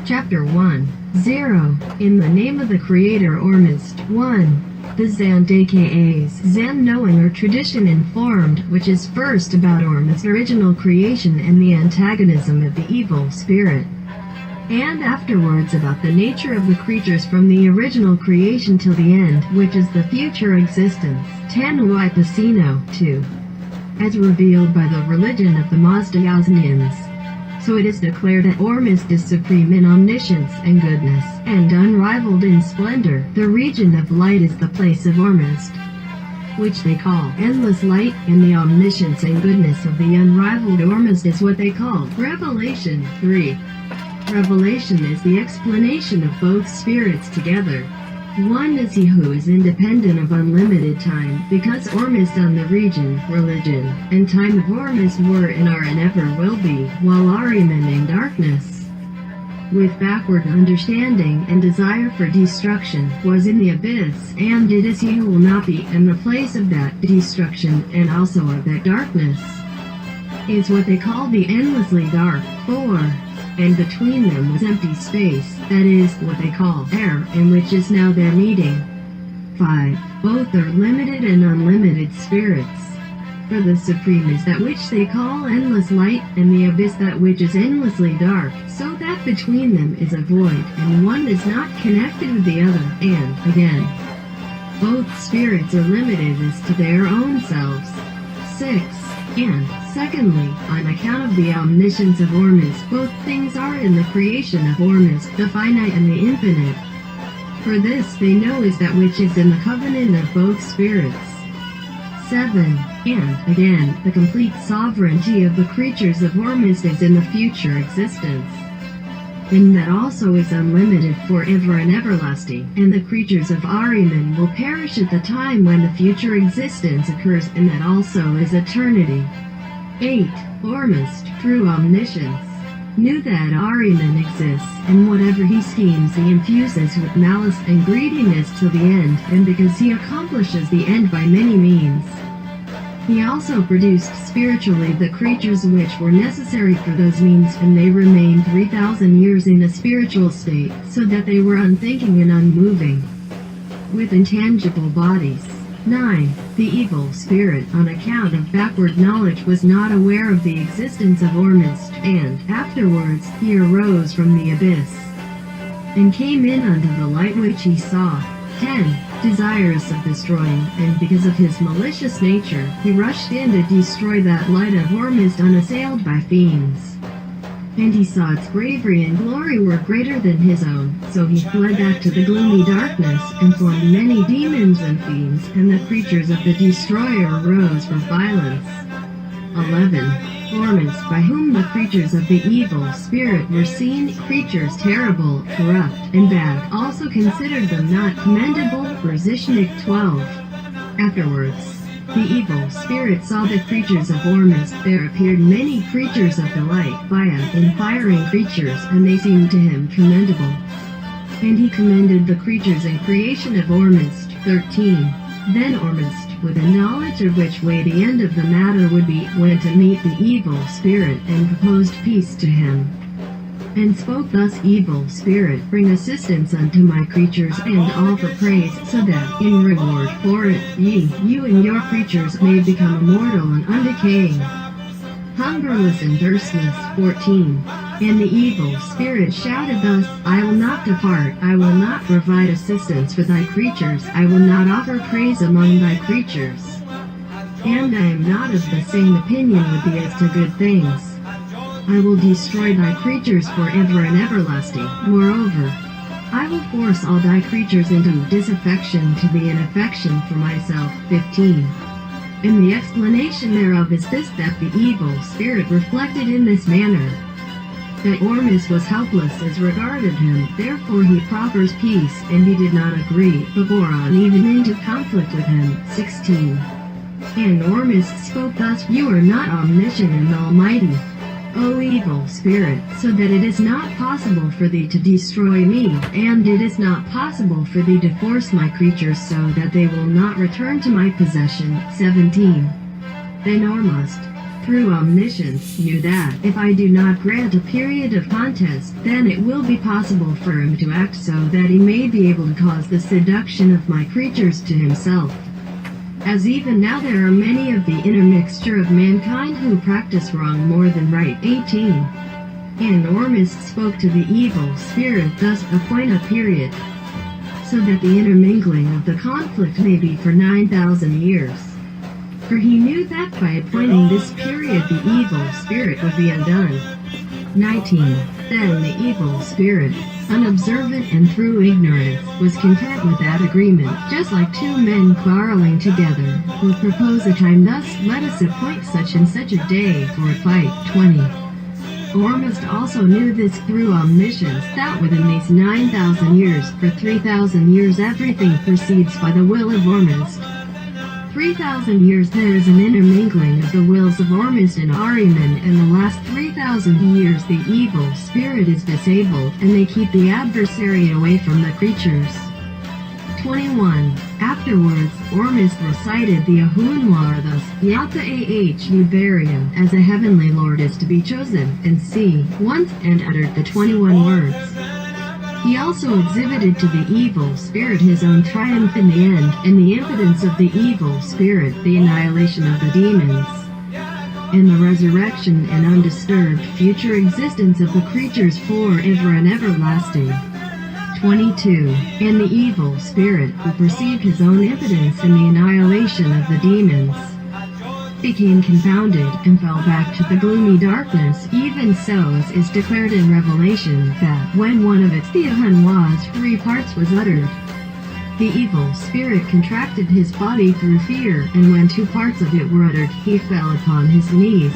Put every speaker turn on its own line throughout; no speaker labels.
Chapter 1. 0. In the name of the Creator Ohrmazd. 1. The Zand aka Zand knowing or tradition informed, which is first about Ohrmazd's original creation and the antagonism of the evil spirit, and afterwards about the nature of the creatures from the original creation till the end, which is the future existence. Tanui Pasino. 2. As revealed by the religion of the Saoshyants. So it is declared that Ohrmazd is supreme in omniscience and goodness, and unrivaled in splendor. The region of light is the place of Ohrmazd, which they call endless light, and the omniscience and goodness of the unrivaled Ohrmazd is what they call Revelation. 3. Revelation is the explanation of both spirits together. One is he who is independent of unlimited time, because Ohrmazd and the region, religion, and time of Ohrmazd were and are and ever will be, while Ahriman in darkness, with backward understanding and desire for destruction, was in the abyss, and it is he who will not be in the place of that destruction, and also of that darkness, is what they call the endlessly dark. 4. And between them was empty space, that is, what they call air, and which is now their meeting. 5. Both are limited and unlimited spirits. For the supreme is that which they call endless light, and the abyss that which is endlessly dark, so that between them is a void, and one is not connected with the other, and, again, both spirits are limited as to their own selves. 6. And, secondly, on account of the omniscience of Ohrmazd, both things are in the creation of Ohrmazd, the finite and the infinite. For this they know is that which is in the covenant of both spirits. 7. And, again, the complete sovereignty of the creatures of Ohrmazd is in the future existence, and that also is unlimited forever and everlasting, and the creatures of Ahriman will perish at the time when the future existence occurs, and that also is eternity. 8. Ohrmazd, through omniscience, knew that Ahriman exists, and whatever he schemes he infuses with malice and greediness till the end, and because he accomplishes the end by many means, he also produced spiritually the creatures which were necessary for those means, and they remained 3,000 years in a spiritual state, so that they were unthinking and unmoving, with intangible bodies. 9. The evil spirit, on account of backward knowledge, was not aware of the existence of Ohrmazd, and, afterwards, he arose from the abyss, and came in unto the light which he saw. 10. Desirous of destroying, and because of his malicious nature, he rushed in to destroy that light of Ohrmazd unassailed by fiends. And he saw its bravery and glory were greater than his own, so he fled back to the gloomy darkness, and formed many demons and fiends, and the creatures of the destroyer arose for violence. 11. Ohrmazd, by whom the creatures of the evil spirit were seen, creatures terrible, corrupt, and bad, also considered them not commendable. Verzishnik 12. Afterwards, the evil spirit saw the creatures of Ohrmazd. There appeared many creatures of the light, via inquiring creatures, and they seemed to him commendable. And he commended the creatures and creation of Ohrmazd. 13. Then Ohrmazd, with a knowledge of which way the end of the matter would be, went to meet the evil spirit, and proposed peace to him, and spoke thus: Evil spirit, bring assistance unto my creatures, and offer praise, so that, in reward for it, you and your creatures may become immortal and undecaying, hungerless and thirstless. 14. And the evil spirit shouted thus: I will not depart, I will not provide assistance for thy creatures, I will not offer praise among thy creatures, and I am not of the same opinion with thee as to good things. I will destroy thy creatures forever and everlasting. Moreover, I will force all thy creatures into disaffection to thee and affection for myself. 15. And the explanation thereof is this, that the evil spirit reflected in this manner that Ohrmazd was helpless as regarded him, therefore he proffers peace, and he did not agree, but bore on even into conflict with him. 16. And Ohrmazd spoke thus: You are not omniscient and almighty, O evil spirit, so that it is not possible for thee to destroy me, and it is not possible for thee to force my creatures so that they will not return to my possession. 17. Then Ohrmazd, through omniscience, knew that if I do not grant a period of contest, then it will be possible for him to act so that he may be able to cause the seduction of my creatures to himself. As even now there are many of the intermixture of mankind who practice wrong more than right. 18. And Ohrmazd spoke to the evil spirit, thus appoint a period, so that the intermingling of the conflict may be for 9,000 years. For he knew that by appointing this period the evil spirit would be undone. 19. Then the evil spirit, unobservant and through ignorance, was content with that agreement, just like two men quarreling together, who propose a time thus, let us appoint such and such a day for a fight. 20. Ohrmazd also knew this through omniscience, that within these 9,000 years, for 3,000 years everything proceeds by the will of Ohrmazd. 3,000 years there is an intermingling of the wills of Ohrmazd and Ahriman, and the last 3,000 years the evil spirit is disabled, and they keep the adversary away from the creatures. 21. Afterwards, Ohrmazd recited the Ahunwar thus, Yata Uberia, as a heavenly lord is to be chosen, and see, once, and uttered the 21 words. He also exhibited to the evil spirit his own triumph in the end, and the impotence of the evil spirit, the annihilation of the demons, and the resurrection and undisturbed future existence of the creatures forever and everlasting. 22. And the evil spirit, who perceived his own impotence and the annihilation of the demons, became confounded, and fell back to the gloomy darkness, even so as is declared in Revelation, that when one of its Ahunwaz 3 parts was uttered, the evil spirit contracted his body through fear, and when 2 parts of it were uttered, he fell upon his knees.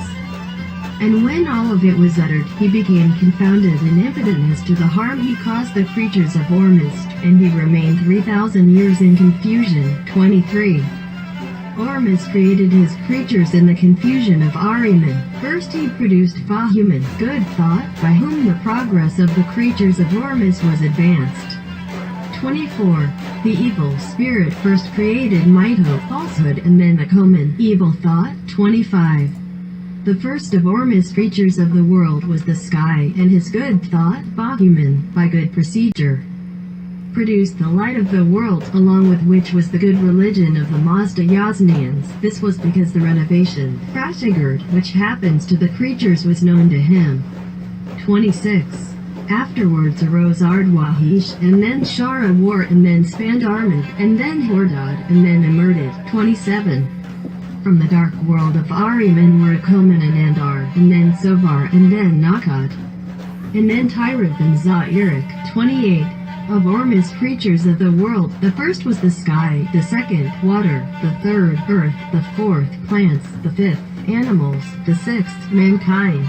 And when all of it was uttered, he became confounded and impotent as to the harm he caused the creatures of Ohrmazd, and he remained 3,000 years in confusion. 23. Ohrmazd created his creatures in the confusion of Ahriman. First he produced Fahuman, good thought, by whom the progress of the creatures of Ohrmazd was advanced. 24. The evil spirit first created Mito, falsehood, and then the Koman, evil thought. 25. The first of Ohrmazd's creatures of the world was the sky, and his good thought, Fahuman, by good procedure, produced the light of the world, along with which was the good religion of the Mazda Yaznians. This was because the renovation, Frashigerd, which happens to the creatures was known to him. 26. Afterwards arose Ardwahish, and then Shara War, and then Spandarmid, and then Hordad, and then Emerdid. 27. From the dark world of Ahriman were Koman and Andar, and then Sovar, and then Nakad, and then Tyrith and Za'irik. 28. Of Ohrmazd's creatures of the world, the first was the sky, the second, water, the third, earth, the fourth, plants, the fifth, animals, the sixth, mankind.